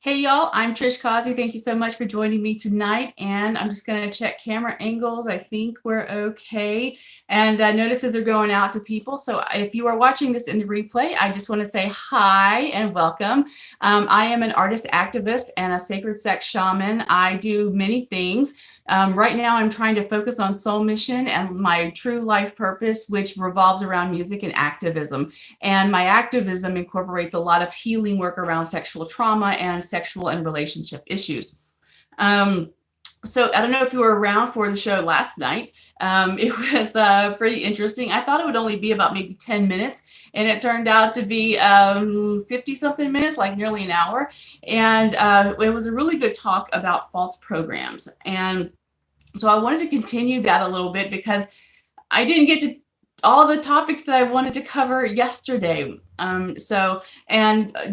Hey y'all, I'm Trish Causey. Thank you so much for joining me tonight. And I'm just going to check camera angles. I think we're okay. And notices are going out to people. So if you are watching this in the replay, I just want to say hi and welcome. I am an artist activist and a sacred sex shaman. I do many things. Right now, I'm trying to focus on soul mission and my true life purpose, which revolves around music and activism. And my activism incorporates a lot of healing work around sexual trauma and sexual and relationship issues. So I don't know if you were around for the show last night. It was pretty interesting. I thought it would only be about maybe 10 minutes, and it turned out to be 50 something minutes, like nearly an hour. And it was a really good talk about false programs. And so I wanted to continue that a little bit because I didn't get to all the topics that I wanted to cover yesterday. And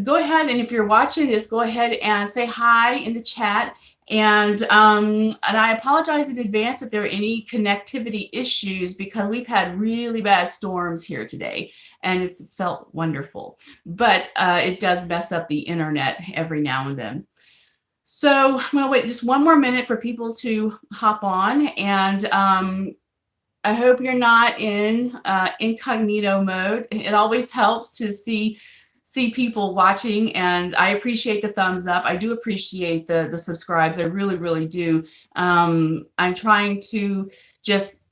go ahead, and if you're watching this, go ahead and say hi in the chat. And I apologize in advance if there are any connectivity issues because we've had really bad storms here today, and it's felt wonderful. But it does mess up the internet every now and then. So I'm going to wait just one more minute for people to hop on, and I hope you're not in incognito mode. It always helps to see people watching, and I appreciate the thumbs up. I do appreciate the subscribes. I really, really do. I'm trying to just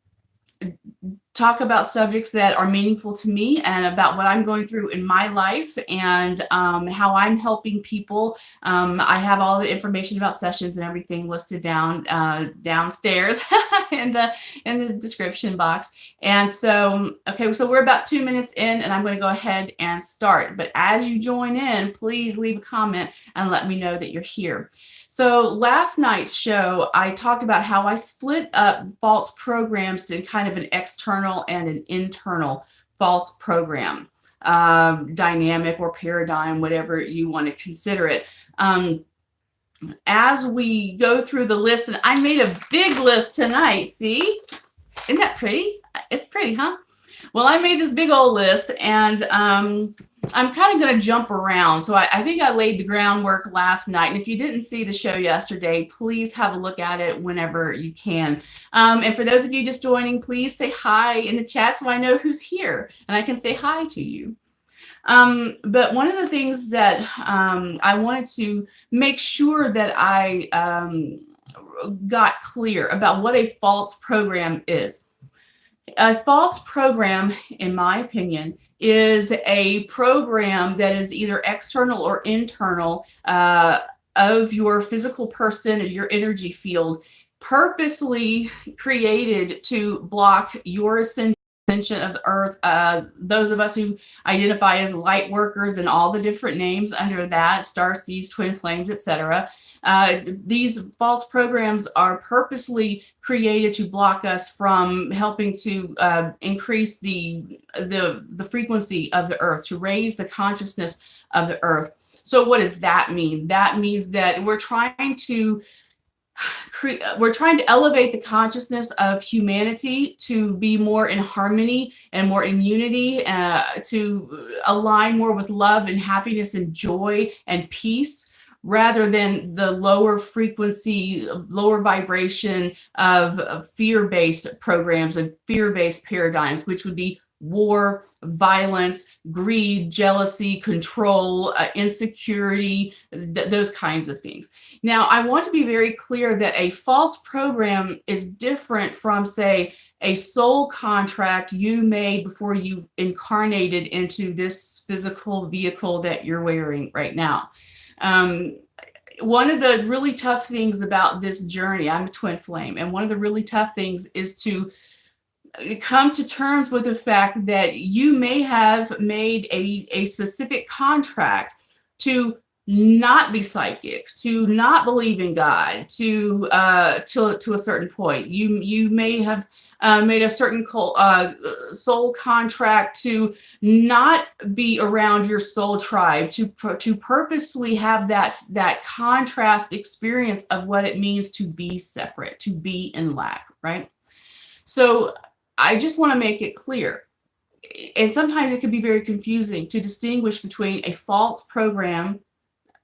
talk about subjects that are meaningful to me and about what I'm going through in my life and how I'm helping people. I have all the information about sessions and everything listed downstairs in the description box. And so, okay, so we're about 2 minutes in, and I'm going to go ahead and start. But as you join in, please leave a comment and let me know that you're here. So last night's show, I talked about how I split up false programs to kind of an external and an internal false program dynamic or paradigm, whatever you want to consider it. As we go through the list, and I made a big list tonight, see? Isn't that pretty? It's pretty, huh? Well, I made this big old list, and I'm kind of going to jump around. So I think I laid the groundwork last night. And if you didn't see the show yesterday, please have a look at it whenever you can. And for those of you just joining, please say hi in the chat so I know who's here and I can say hi to you. But one of the things that I wanted to make sure that I got clear about what a false program is. A false program, in my opinion, is a program that is either external or internal of your physical person or your energy field, purposely created to block your ascension of the earth. Those of us who identify as light workers and all the different names under that, star seeds, twin flames, etc. These false programs are purposely created to block us from helping to increase the frequency of the earth, to raise the consciousness of the earth. So what does that mean? That means that we're trying to elevate the consciousness of humanity to be more in harmony and more in unity, to align more with love and happiness and joy and peace, rather than the lower frequency, lower vibration of fear-based programs and fear-based paradigms, which would be war, violence, greed, jealousy, control, insecurity, those kinds of things. Now, I want to be very clear that a false program is different from, say, a soul contract you made before you incarnated into this physical vehicle that you're wearing right now. One of the really tough things about this journey, I'm a twin flame, and one of the really tough things is to come to terms with the fact that you may have made a specific contract to not be psychic, to not believe in God, to a certain point. You may have made a certain soul contract to not be around your soul tribe, to purposely have that contrast experience of what it means to be separate, to be in lack, right? So I just want to make it clear, and sometimes it can be very confusing to distinguish between a false program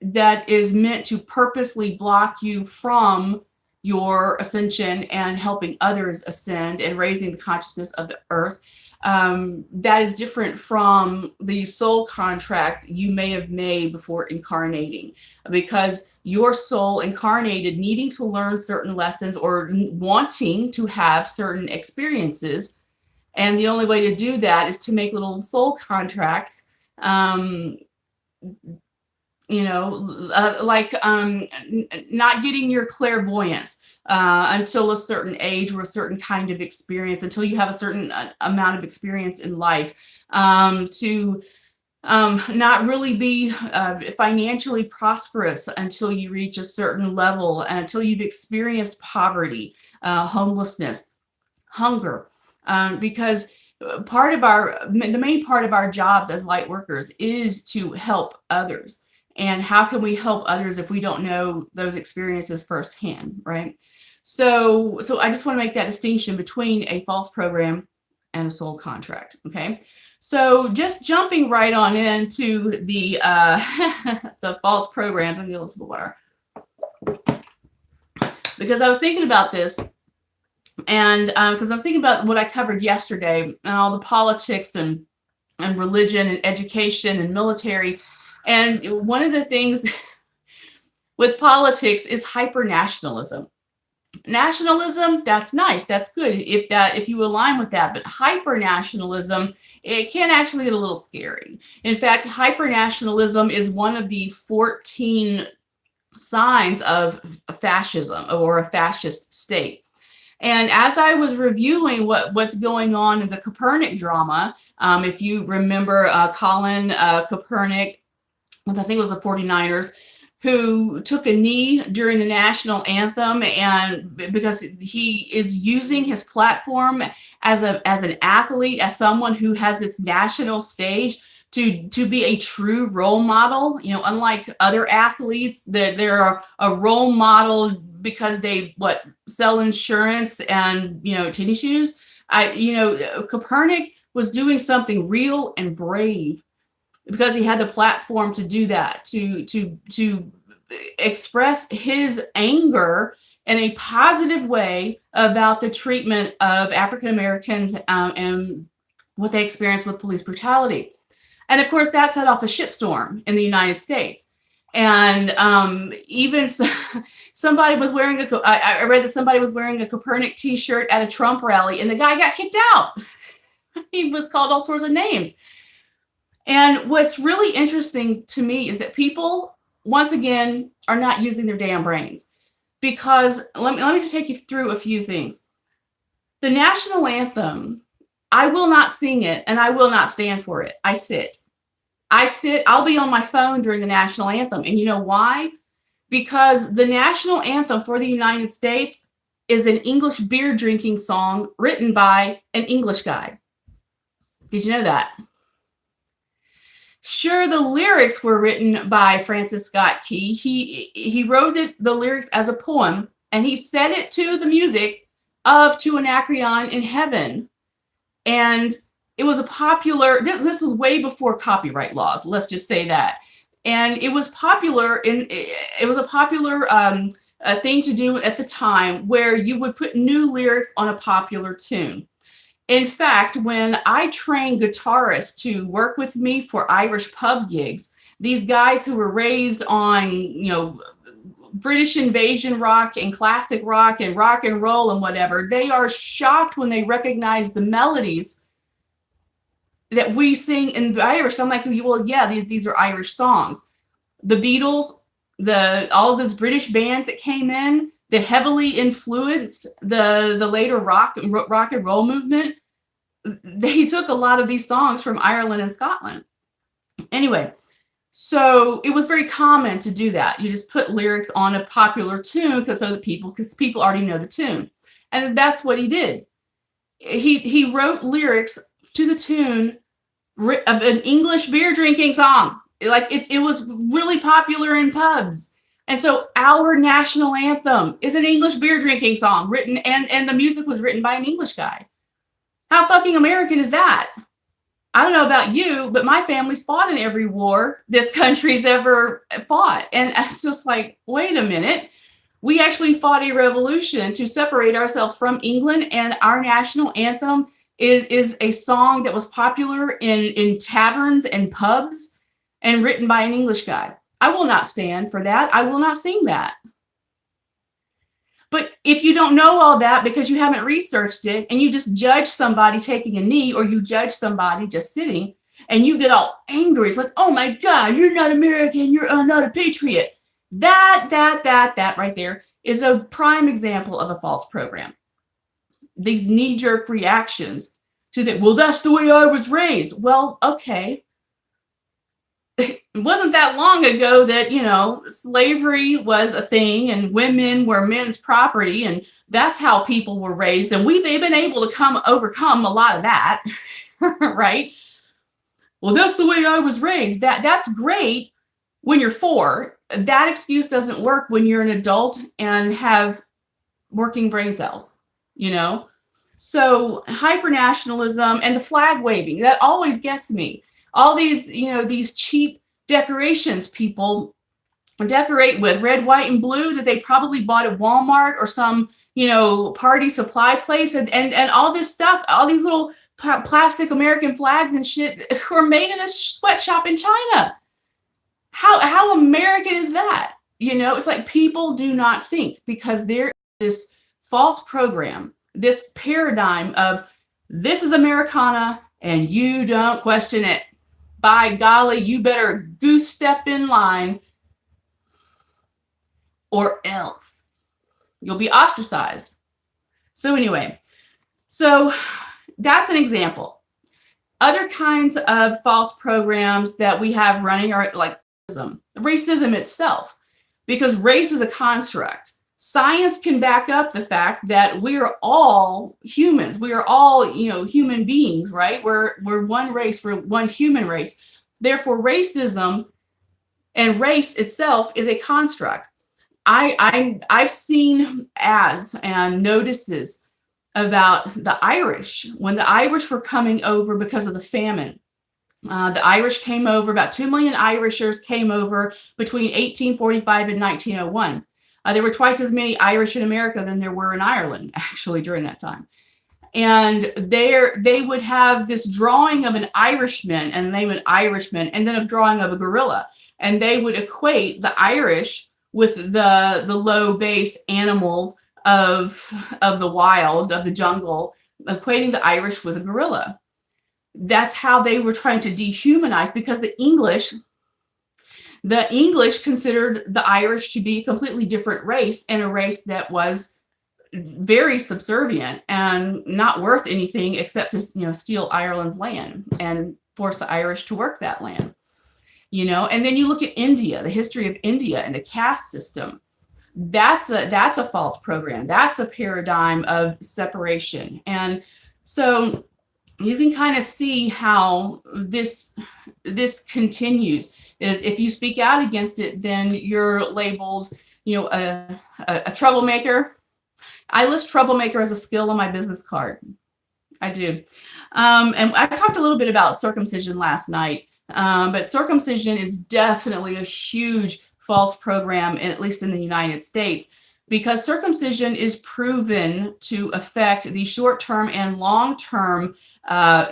that is meant to purposely block you from your ascension and helping others ascend and raising the consciousness of the earth. That is different from the soul contracts you may have made before incarnating, because your soul incarnated needing to learn certain lessons or wanting to have certain experiences. And the only way to do that is to make little soul contracts, not getting your clairvoyance until a certain age or a certain kind of experience, until you have a certain amount of experience in life, to not really be financially prosperous until you reach a certain level, until you've experienced poverty, homelessness, hunger, because the main part of our jobs as light workers is to help others. And how can we help others if we don't know those experiences firsthand, right? So I just want to make that distinction between a false program and a soul contract, okay? So just jumping right on into the the false programs. I'm going to get a little water, because I was thinking about this, and because I was thinking about what I covered yesterday and all the politics and religion and education and military. And one of the things with politics is hyper-nationalism. Nationalism, that's nice, that's good if you align with that. But hyper-nationalism, it can actually get a little scary. In fact, hyper-nationalism is one of the 14 signs of fascism or a fascist state. And as I was reviewing what's going on in the Copernic drama, if you remember Colin Kaepernick, I think it was the 49ers, who took a knee during the national anthem, and because he is using his platform as an athlete, as someone who has this national stage to be a true role model. Unlike other athletes, that they're a role model because they sell insurance and tennis shoes. Copernic was doing something real and brave, because he had the platform to do that, to express his anger in a positive way about the treatment of African Americans and what they experienced with police brutality. And of course, that set off a shitstorm in the United States. And even somebody was wearing I read that somebody was wearing a Copernic t-shirt at a Trump rally, and the guy got kicked out. He was called all sorts of names. And what's really interesting to me is that people, once again, are not using their damn brains. Because let me just take you through a few things. The national anthem, I will not sing it, and I will not stand for it. I sit. I'll be on my phone during the national anthem. And you know why? Because the national anthem for the United States is an English beer drinking song written by an English guy. Did you know that? Sure, the lyrics were written by Francis Scott Key. He wrote the lyrics as a poem, and he set it to the music of To Anacreon in Heaven. And it was a popular, this was way before copyright laws, let's just say that. And it was popular, it was a popular thing to do at the time, where you would put new lyrics on a popular tune. In fact, when I trained guitarists to work with me for Irish pub gigs, these guys who were raised on, British invasion rock and classic rock and roll and whatever, they are shocked when they recognize the melodies that we sing in Irish. I'm like, well, yeah, these are Irish songs. The Beatles, all of those British bands that came in that heavily influenced the later rock and roll movement, they took a lot of these songs from Ireland and Scotland. Anyway, so it was very common to do that. You just put lyrics on a popular tune because people already know the tune. And that's what he did. He wrote lyrics to the tune of an English beer drinking song. It was really popular in pubs. And so our national anthem is an English beer drinking song and the music was written by an English guy. How fucking American is that? I don't know about you, but my family's fought in every war this country's ever fought. And it's just like, wait a minute. We actually fought a revolution to separate ourselves from England, and our national anthem is a song that was popular in taverns and pubs and written by an English guy. I will not stand for that. I will not sing that. But if you don't know all that because you haven't researched it, and you just judge somebody taking a knee, or you judge somebody just sitting, and you get all angry, it's like, oh my God, you're not American, you're not a patriot. That right there is a prime example of a false program. These knee-jerk reactions to that, well, that's the way I was raised. Well, okay. It wasn't that long ago that, slavery was a thing and women were men's property, and that's how people were raised. And they've been able to overcome a lot of that, right? Well, that's the way I was raised. That's great when you're 4. That excuse doesn't work when you're an adult and have working brain cells, So hypernationalism and the flag waving, that always gets me. All these, these cheap decorations people decorate with, red, white, and blue, that they probably bought at Walmart or some, party supply place, and all this stuff, all these little plastic American flags and shit were made in a sweatshop in China. How American is that? It's like people do not think, because there is this false program, this paradigm of this is Americana and you don't question it. By golly, you better goose step in line or else you'll be ostracized. So anyway, that's an example. Other kinds of false programs that we have running are like racism itself, because race is a construct. Science can back up the fact that we are all humans. We are all, human beings, right? We're one race. We're one human race. Therefore, racism and race itself is a construct. I've seen ads and notices about the Irish. When the Irish were coming over because of the famine, the Irish came over, about 2 million Irishers came over between 1845 and 1901. There were twice as many Irish in America than there were in Ireland, actually, during that time. And they would have this drawing of an Irishman, and the name an Irishman, and then a drawing of a gorilla. And they would equate the Irish with the low base animals of the wild, of the jungle, equating the Irish with a gorilla. That's how they were trying to dehumanize, because the English considered the Irish to be a completely different race, and a race that was very subservient and not worth anything except to, steal Ireland's land and force the Irish to work that land, And then you look at India, the history of India and the caste system. That's a false program. That's a paradigm of separation. And so you can kind of see how this continues. If you speak out against it, then you're labeled, a troublemaker. I list troublemaker as a skill on my business card. I do. And I talked a little bit about circumcision last night, but circumcision is definitely a huge false program, at least in the United States, because circumcision is proven to affect the short-term and long-term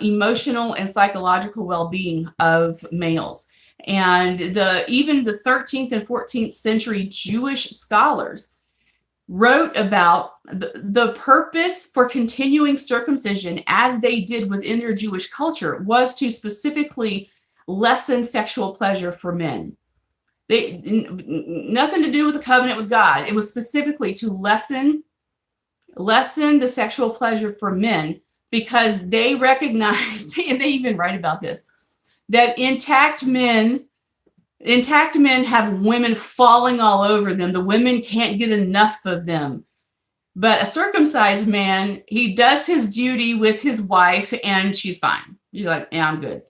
emotional and psychological well-being of males. And even the 13th and 14th century Jewish scholars wrote about the purpose for continuing circumcision, as they did within their Jewish culture, was to specifically lessen sexual pleasure for men. Nothing to do with the covenant with God. It was specifically to lessen the sexual pleasure for men, because they recognized, and they even write about this, that intact men have women falling all over them. The women can't get enough of them. But a circumcised man, he does his duty with his wife and she's fine. You're like, yeah, I'm good.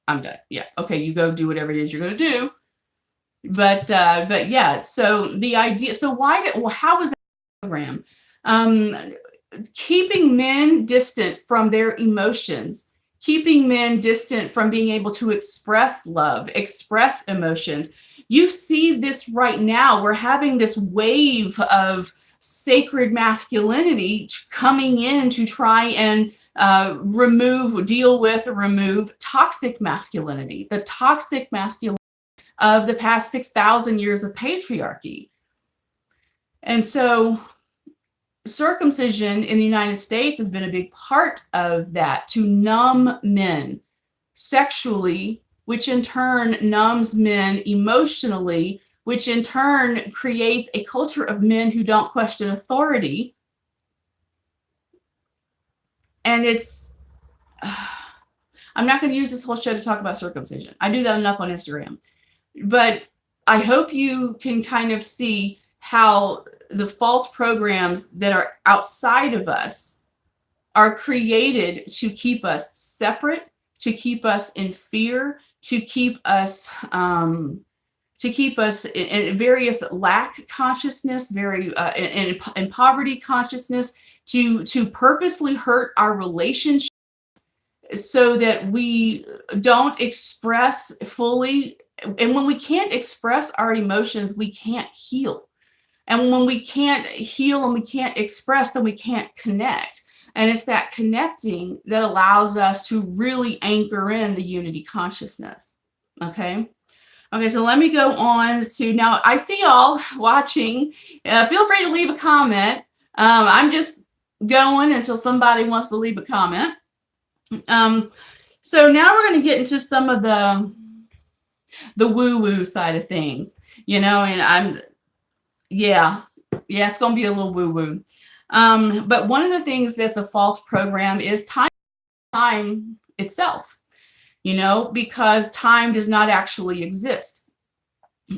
I'm done. Yeah. Okay. You go do whatever it is you're going to do. But yeah, so the idea, so how was that program? Keeping men distant from their emotions, keeping men distant from being able to express love, express emotions. You see this right now. We're having this wave of sacred masculinity coming in to try and deal with or remove toxic masculinity, the toxic masculinity of the past 6,000 years of patriarchy. And so circumcision in the United States has been a big part of that, to numb men sexually, which in turn numbs men emotionally, which in turn creates a culture of men who don't question authority. And it's, I'm not going to use this whole show to talk about circumcision. I do that enough on Instagram. But I hope you can kind of see how the false programs that are outside of us are created to keep us separate, to keep us in fear, to keep us in various lack consciousness, in poverty consciousness, to purposely hurt our relationship so that we don't express fully. And when we can't express our emotions, we can't heal. And when we can't heal and we can't express, then we can't connect. And it's that connecting that allows us to really anchor in the unity consciousness. Okay. Okay, so let me go on to, now I see y'all watching. Feel free to leave a comment. I'm just going until somebody wants to leave a comment. So now we're going to get into some of the woo-woo side of things, you know, and it's going to be a little woo-woo. But one of the things that's a false program is time itself, you know, because time does not actually exist.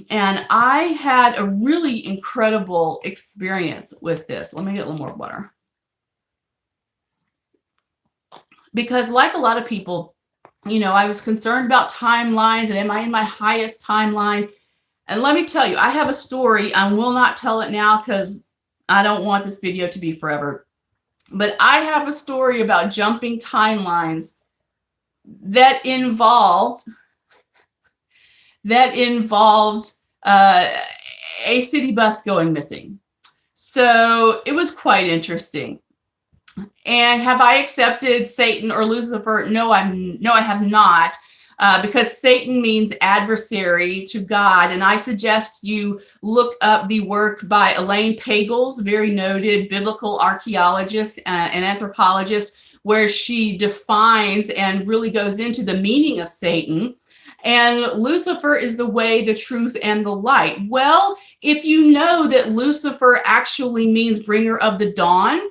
And I had a really incredible experience with this. Let me get a little more water. Because like a lot of people, you know, I was concerned about timelines and am I in my highest timeline? And let me tell you, I have a story. I will not tell it now because I don't want this video to be forever. But I have a story about jumping timelines that involved a city bus going missing. So it was quite interesting. And have I accepted Satan or Lucifer? No, I have not. Because Satan means adversary to God. And I suggest you look up the work by Elaine Pagels, very noted biblical archaeologist and anthropologist, where she defines and really goes into the meaning of Satan. And Lucifer is the way, the truth, and the light. Well, if you know that Lucifer actually means bringer of the dawn,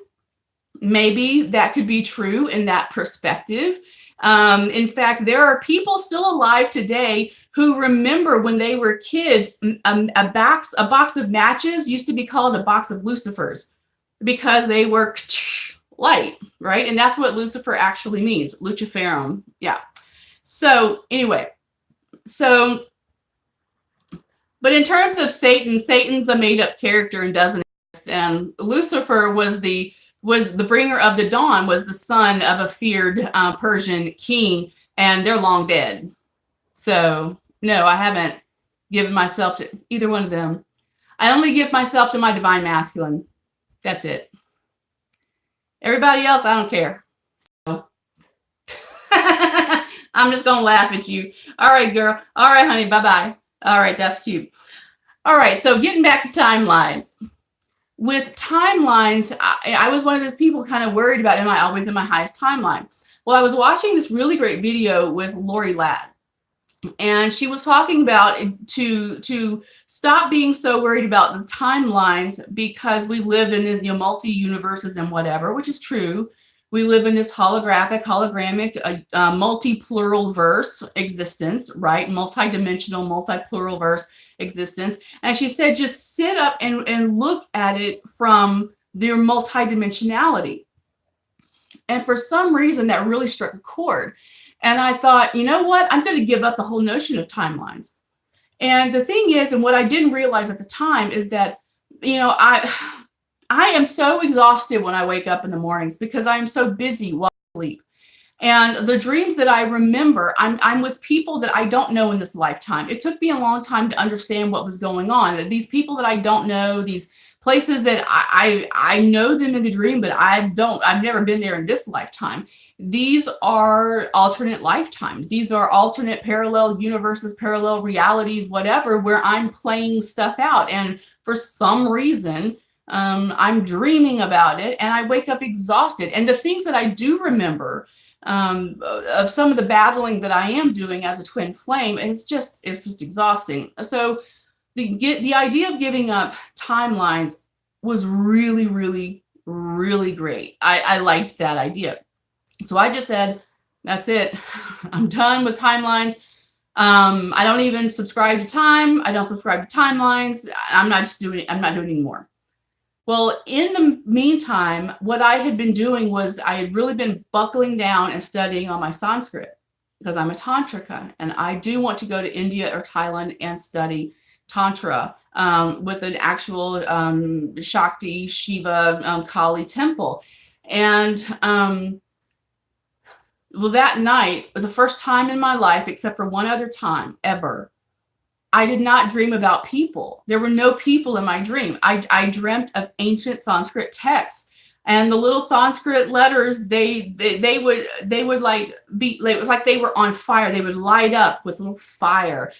maybe that could be true in that perspective. In fact, there are people still alive today who remember when they were kids, a box of matches used to be called a box of Lucifers because they were light, right? And that's what Lucifer actually means, Luciferum. Yeah. So anyway, but in terms of Satan, Satan's a made-up character and doesn't exist. And Lucifer was the bringer of the dawn, was the son of a feared Persian king, and they're long dead. So no, I haven't given myself to either one of them. I only give myself to my divine masculine. That's it. Everybody else, I don't care. So. I'm just going to laugh at you. All right, girl. All right, honey. Bye-bye. All right, that's cute. All right, so getting back to timelines. With timelines, I was one of those people kind of worried about, am I always in my highest timeline? Well, I was watching this really great video with Lori Ladd, and she was talking about to stop being so worried about the timelines because we live in multi-universes and whatever, which is true. We live in this hologramic, multi-plural verse existence, right? Multi-dimensional, multi-plural verse existence. And she said, just sit up and look at it from their multidimensionality. And for some reason, that really struck a chord. And I thought, you know what? I'm going to give up the whole notion of timelines. And the thing is, and what I didn't realize at the time is that, you know, I am so exhausted when I wake up in the mornings because I am so busy while I sleep. And the dreams that I remember, I'm with people that I don't know in this lifetime. It took me a long time to understand what was going on. These people that I don't know, these places that I know them in the dream, but I've never been there in this lifetime. These are alternate lifetimes. These are alternate parallel universes, parallel realities, whatever, where I'm playing stuff out. And for some reason, I'm dreaming about it and I wake up exhausted. And the things that I do remember, of some of the battling that I am doing as a twin flame, it's just exhausting. So the idea of giving up timelines was really, really, really great. I liked that idea. So I just said, that's it. I'm done with timelines. I don't even subscribe to time. I don't subscribe to timelines. I'm not doing anymore. Well, in the meantime, what I had been doing was I had really been buckling down and studying on my Sanskrit, because I'm a Tantrika and I do want to go to India or Thailand and study Tantra with an actual Shakti, Shiva, Kali temple. And well, that night, the first time in my life, except for one other time ever, I did not dream about people. There were no people in my dream. I dreamt of ancient Sanskrit texts, and the little Sanskrit letters, they would like be, it was like they were on fire. They would light up with little fire.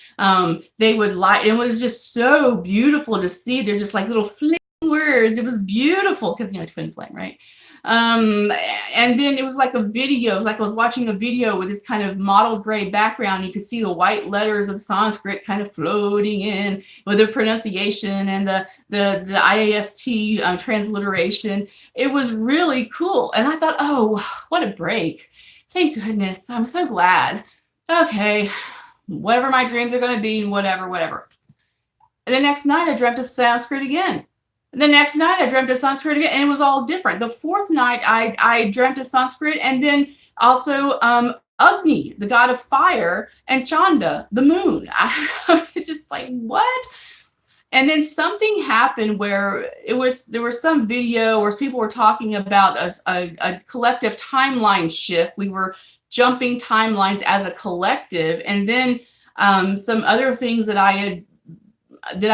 They would light. It was just so beautiful to see. They're just like little flame words. It was beautiful because, you know, twin flame, right? And then it was like a video. It was like I was watching a video with this kind of mottled gray background. You could see the white letters of Sanskrit kind of floating in with the pronunciation and the IAST transliteration. It was really cool. And I thought, oh, what a break. Thank goodness. I'm so glad. Okay, whatever my dreams are going to be, whatever. And the next night I dreamt of Sanskrit again. The next night I dreamt of Sanskrit again, and it was all different. The fourth night I dreamt of Sanskrit, and then also Agni, the god of fire, and Chanda, the moon. I just like, what? And then something happened where there was some video where people were talking about a collective timeline shift. We were jumping timelines as a collective, and then some other things that I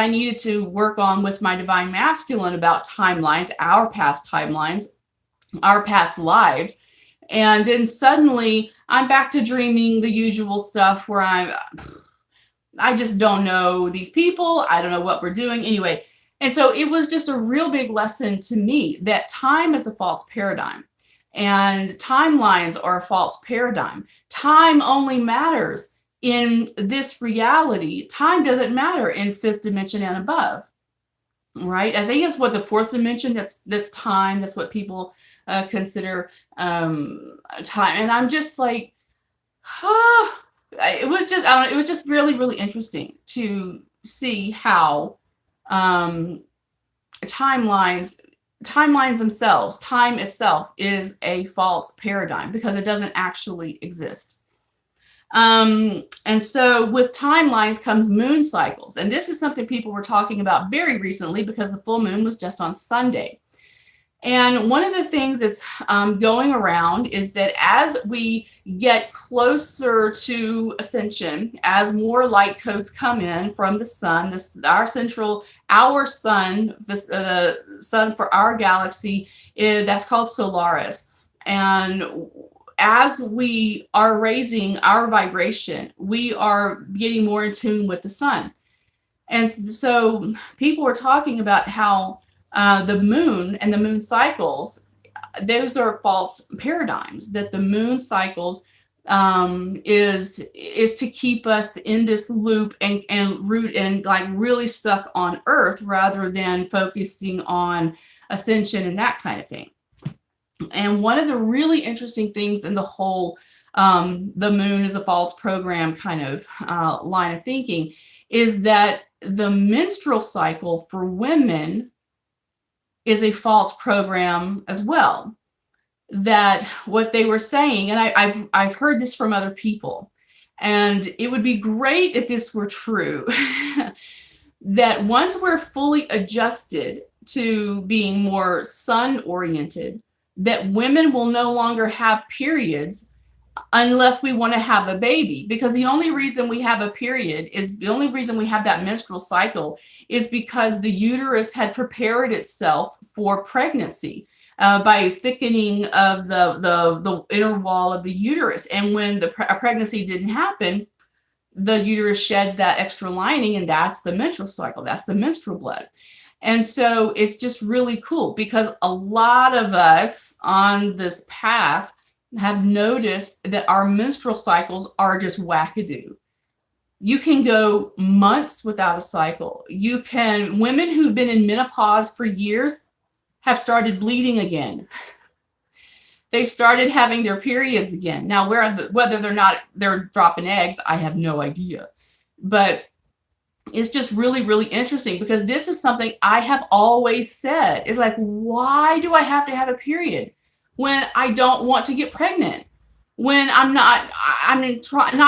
needed to work on with my divine masculine about timelines, our past timelines, our past lives. And then suddenly I'm back to dreaming the usual stuff where I just don't know these people. I don't know what we're doing anyway. And so it was just a real big lesson to me that time is a false paradigm and timelines are a false paradigm. Time only matters in this reality. Time doesn't matter in fifth dimension and above, right? I think it's what the fourth dimension, that's time. That's what people consider time. And I'm just like, it was just, I don't know, it was just really, really interesting to see how timelines themselves, time itself is a false paradigm because it doesn't actually exist. And so with timelines comes moon cycles. And this is something people were talking about very recently because the full moon was just on Sunday. And one of the things that's going around is that as we get closer to Ascension, as more light codes come in from the sun, our sun, the sun for our galaxy, that's called Solaris. And as we are raising our vibration, we are getting more in tune with the sun. And so people were talking about how the moon and the moon cycles, those are false paradigms, that the moon cycles is to keep us in this loop and root and like really stuck on Earth rather than focusing on ascension and that kind of thing. And one of the really interesting things in the whole the moon is a false program kind of line of thinking is that the menstrual cycle for women is a false program as well. That what they were saying, and I've heard this from other people, and it would be great if this were true, that once we're fully adjusted to being more sun oriented, that women will no longer have periods unless we want to have a baby, because the only reason we have a period is the only reason we have that menstrual cycle is because the uterus had prepared itself for pregnancy by thickening of the inner wall of the uterus. And when a pregnancy didn't happen, the uterus sheds that extra lining, and that's the menstrual cycle. That's the menstrual blood. And so it's just really cool because a lot of us on this path have noticed that our menstrual cycles are just wackadoo. You can go months without a cycle. Women who've been in menopause for years have started bleeding again. They've started having their periods again. Now, whether they're dropping eggs, I have no idea. But it's just really, really interesting because this is something I have always said. It's like, why do I have to have a period when I don't want to get pregnant? When I'm not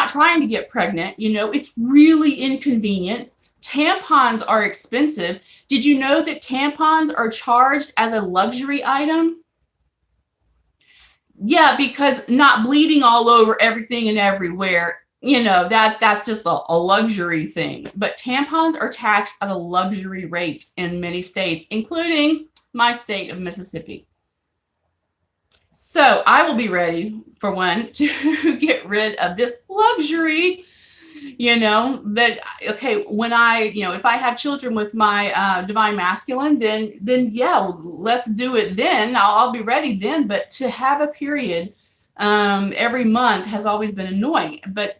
trying to get pregnant, it's really inconvenient. Tampons are expensive. Did you know that tampons are charged as a luxury item? Yeah, because not bleeding all over everything and everywhere, that's just a luxury thing. But tampons are taxed at a luxury rate in many states, including my state of Mississippi. So I will be ready for one to get rid of this luxury, but okay, when if I have children with my divine masculine, then yeah, let's do it then. I'll be ready then. But to have a period every month has always been annoying. But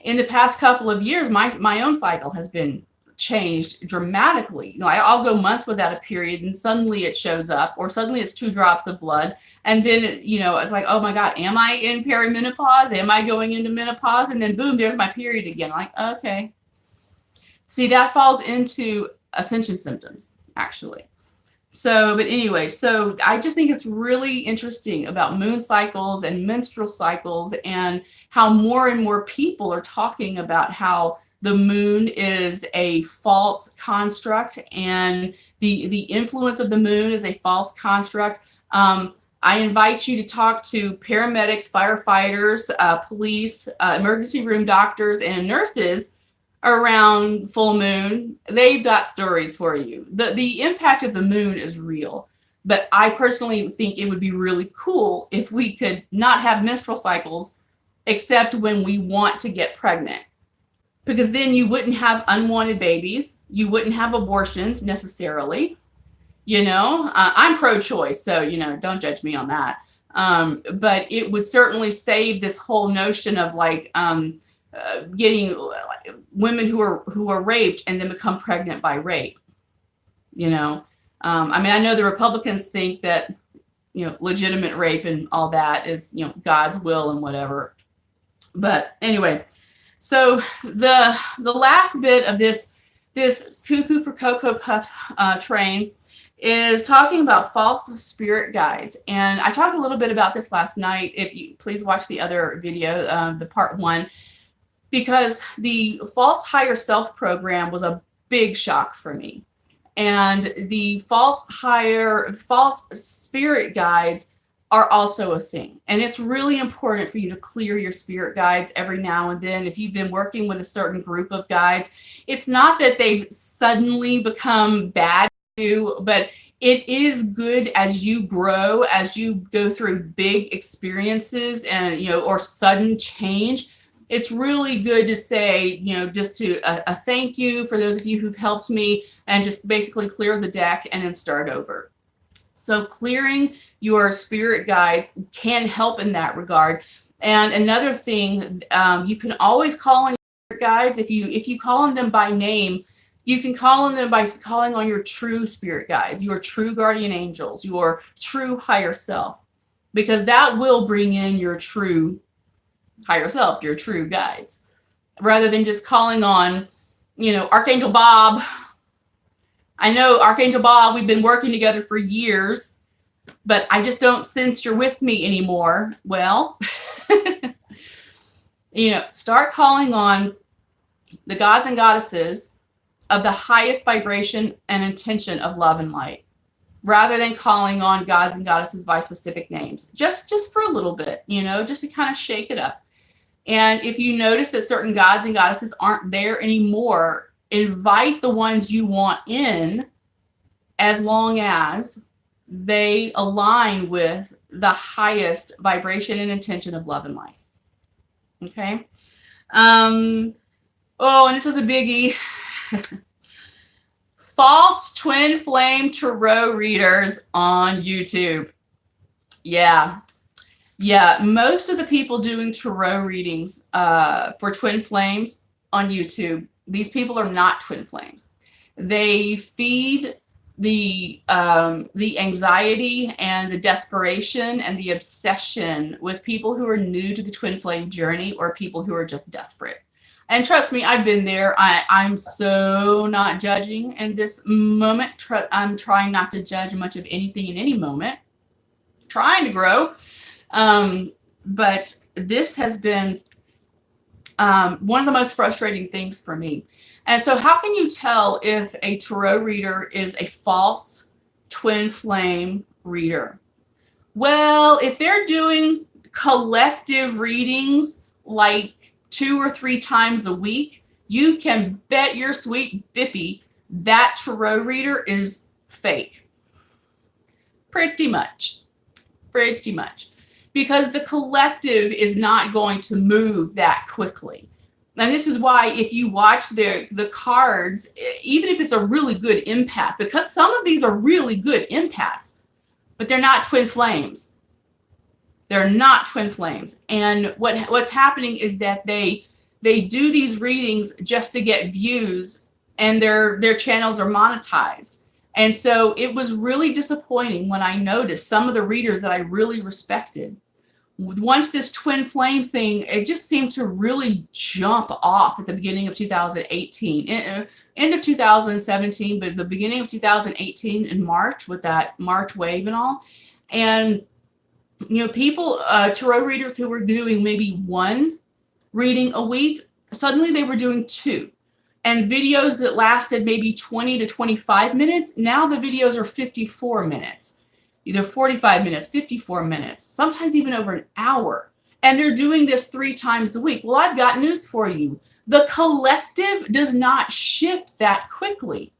in the past couple of years, my own cycle has been changed dramatically. I'll go months without a period and suddenly it shows up, or suddenly it's 2 drops of blood. And then, it's like, oh my God, am I in perimenopause? Am I going into menopause? And then boom, there's my period again. Like, okay. See, that falls into Ascension symptoms, actually. So, but anyway, so I just think it's really interesting about moon cycles and menstrual cycles and how more and more people are talking about how the moon is a false construct and the influence of the moon is a false construct. I invite you to talk to paramedics, firefighters, police, emergency room doctors, and nurses around full moon. They've got stories for you. The impact of the moon is real, but I personally think it would be really cool if we could not have menstrual cycles except when we want to get pregnant. Because then you wouldn't have unwanted babies. You wouldn't have abortions necessarily. I'm pro-choice, so, don't judge me on that. But it would certainly save this whole notion of getting women who are raped and then become pregnant by rape. I know the Republicans think that, legitimate rape and all that is, God's will and whatever. But anyway, so the last bit of this Cuckoo for Cocoa Puff train is talking about false spirit guides. And I talked a little bit about this last night. If you please watch the other video, the part 1, because the false higher self program was a big shock for me. And the false spirit guides are also a thing. And it's really important for you to clear your spirit guides every now and then. If you've been working with a certain group of guides, it's not that they've suddenly become bad to you, but it is good as you grow, as you go through big experiences and, or sudden change. It's really good to say, just to a thank you for those of you who've helped me, and just basically clear the deck and then start over. So clearing your spirit guides can help in that regard. And another thing, you can always call on your guides. If you call on them by name, you can call on them by calling on your true spirit guides, your true guardian angels, your true higher self, because that will bring in your true higher self, your true guides, rather than just calling on, Archangel Bob. I know Archangel Bob, we've been working together for years, but I just don't sense you're with me anymore. Well, start calling on the gods and goddesses of the highest vibration and intention of love and light. rather than calling on gods and goddesses by specific names, just for a little bit, just to kind of shake it up. And if you notice that certain gods and goddesses aren't there anymore, invite the ones you want in, as long as they align with the highest vibration and intention of love and life. Okay. And this is a biggie. False twin flame tarot readers on YouTube. Yeah. Most of the people doing tarot readings for twin flames on YouTube, these people are not twin flames. They feed the anxiety and the desperation and the obsession with people who are new to the twin flame journey, or people who are just desperate. And trust me, I've been there. I'm so not judging in this moment. I'm trying not to judge much of anything in any moment. Trying to grow. But this has been one of the most frustrating things for me. And so how can you tell if a tarot reader is a false twin flame reader? Well, if they're doing collective readings like 2 or 3 times a week, you can bet your sweet bippy that tarot reader is fake. Pretty much. Because the collective is not going to move that quickly. And this is why if you watch the cards, even if it's a really good empath, because some of these are really good empaths, but they're not twin flames. They're not twin flames. And what's happening is that they do these readings just to get views, and their channels are monetized. And so it was really disappointing when I noticed some of the readers that I really respected, once this twin flame thing, it just seemed to really jump off at the beginning of 2018, end of 2017, but the beginning of 2018 in March, with that March wave and all. And, people, tarot readers who were doing maybe 1 reading a week, suddenly they were doing 2. And videos that lasted maybe 20 to 25 minutes, now the videos are 54 minutes. Either 45 minutes, 54 minutes, sometimes even over an hour. And they're doing this 3 times a week. Well, I've got news for you. The collective does not shift that quickly.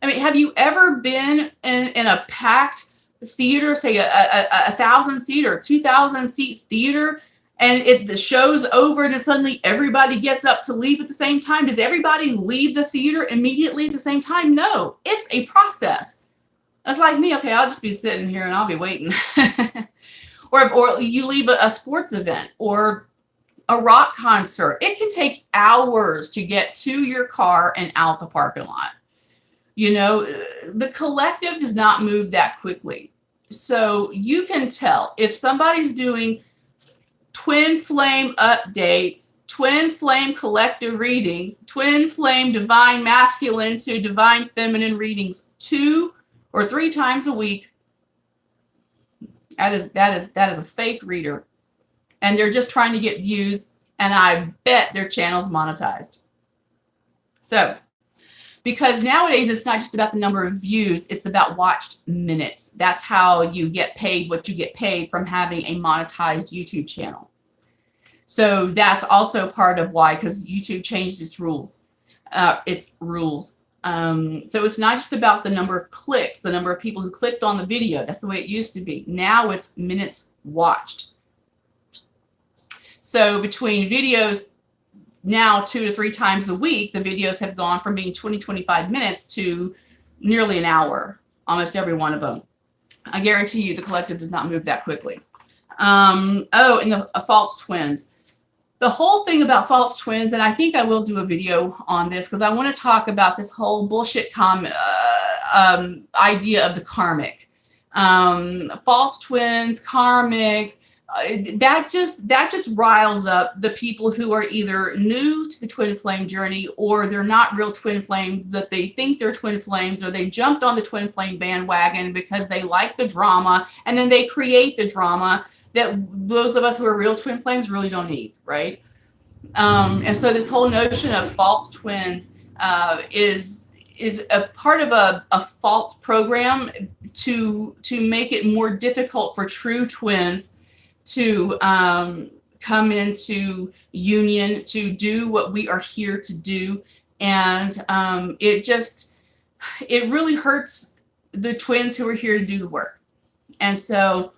I mean, have you ever been in a packed theater, say a 1,000-seat or 2,000-seat theater, and the show's over and then suddenly everybody gets up to leave at the same time? Does everybody leave the theater immediately at the same time? No, it's a process. It's like me, okay, I'll just be sitting here and I'll be waiting. or you leave a sports event or a rock concert. It can take hours to get to your car and out the parking lot. The collective does not move that quickly. So you can tell if somebody's doing twin flame updates, twin flame collective readings, twin flame divine masculine to divine feminine readings 2 or 3 times a week. That is a fake reader, and they're just trying to get views, and I bet their channel's monetized. So, because nowadays it's not just about the number of views, it's about watched minutes. That's how you get paid what you get paid from having a monetized YouTube channel. So that's also part of why, because YouTube changed its rules. So it's not just about the number of clicks, the number of people who clicked on the video. That's the way it used to be. Now it's minutes watched. So between videos now 2 to 3 times a week, the videos have gone from being 20, 25 minutes to nearly an hour, almost every one of them. I guarantee you the collective does not move that quickly. And the false twins. The whole thing about false twins, and I think I will do a video on this because I want to talk about this whole bullshit idea of the karmic. False twins, karmics, that just riles up the people who are either new to the twin flame journey, or they're not real twin flame, but they think they're twin flames, or they jumped on the twin flame bandwagon because they like the drama, and then they create the drama that those of us who are real twin flames really don't need, right? And so this whole notion of false twins is is a part of a false program to make it more difficult for true twins to come into union, to do what we are here to do. And it really hurts the twins who are here to do the work. And so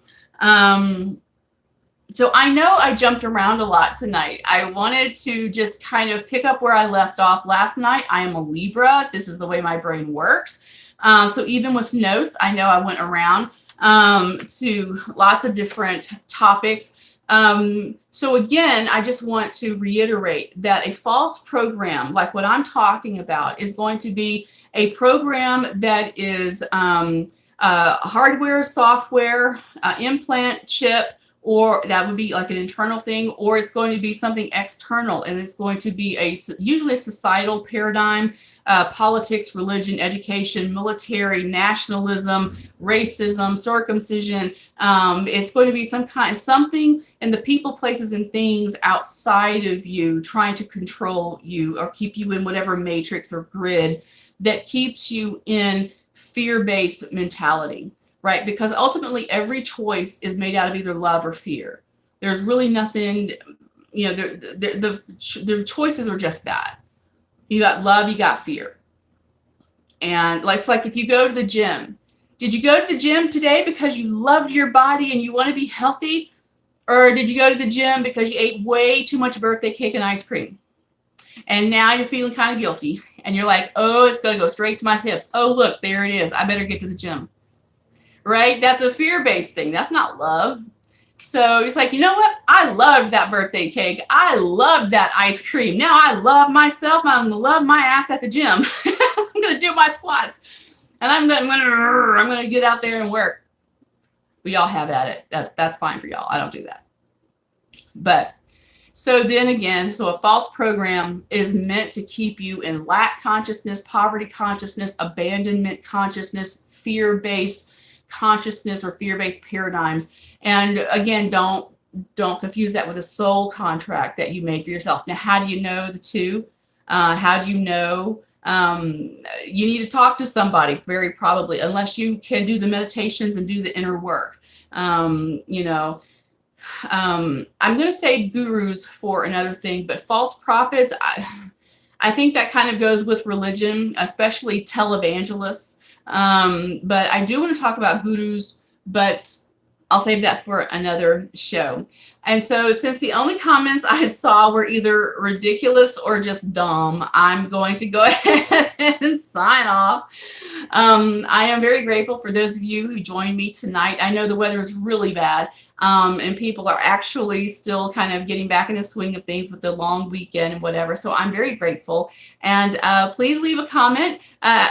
so I know I jumped around a lot tonight. I wanted to just kind of pick up where I left off last night. I am a Libra. This is the way my brain works. So even with notes, I know I went around to lots of different topics. So again, I just want to reiterate that a false program, like what I'm talking about, is going to be a program that is hardware, software, implant, chip, or that would be like an internal thing, or it's going to be something external, and it's going to be usually a societal paradigm, politics, religion, education, military, nationalism, racism, circumcision. It's going to be something in the people, places, and things outside of you trying to control you or keep you in whatever matrix or grid that keeps you in fear-based mentality. Right? Because ultimately every choice is made out of either love or fear. There's really nothing, the choices are just that. You got love, you got fear. And it's like if you go to the gym, did you go to the gym today because you loved your body and you want to be healthy? Or did you go to the gym because you ate way too much birthday cake and ice cream? And now you're feeling kind of guilty. And you're like, oh, it's going to go straight to my hips. Oh, look, there it is. I better get to the gym. Right? That's a fear-based thing. That's not love. So it's like, you know what? I loved that birthday cake. I loved that ice cream. Now I love myself. I'm going to love my ass at the gym. I'm going to do my squats. And I'm going to get out there and work. We all have at it. That's fine for y'all. I don't do that. But so then again, so a false program is meant to keep you in lack consciousness, poverty consciousness, abandonment consciousness, fear-based consciousness or fear-based paradigms. And again, don't confuse that with a soul contract that you made for yourself. Now, how do you know the two? How do you know? You need to talk to somebody, very probably, unless you can do the meditations and do the inner work. I'm going to say gurus for another thing, but false prophets, I think that kind of goes with religion, especially televangelists. But I do want to talk about gurus, but I'll save that for another show. And so since the only comments I saw were either ridiculous or just dumb, I'm going to go ahead and sign off. I am very grateful for those of you who joined me tonight. I know the weather is really bad. And people are actually still kind of getting back in the swing of things with the long weekend and whatever. So I'm very grateful. And please leave a comment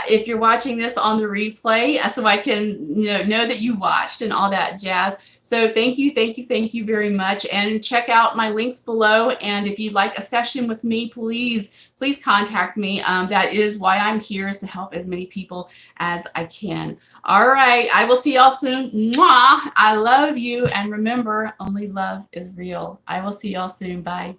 if you're watching this on the replay so I can know that you watched and all that jazz. So thank you very much. And check out my links below. And if you'd like a session with me, please contact me. That is why I'm here, is to help as many people as I can. All right. I will see y'all soon. Mwah! I love you. And remember, only love is real. I will see y'all soon. Bye.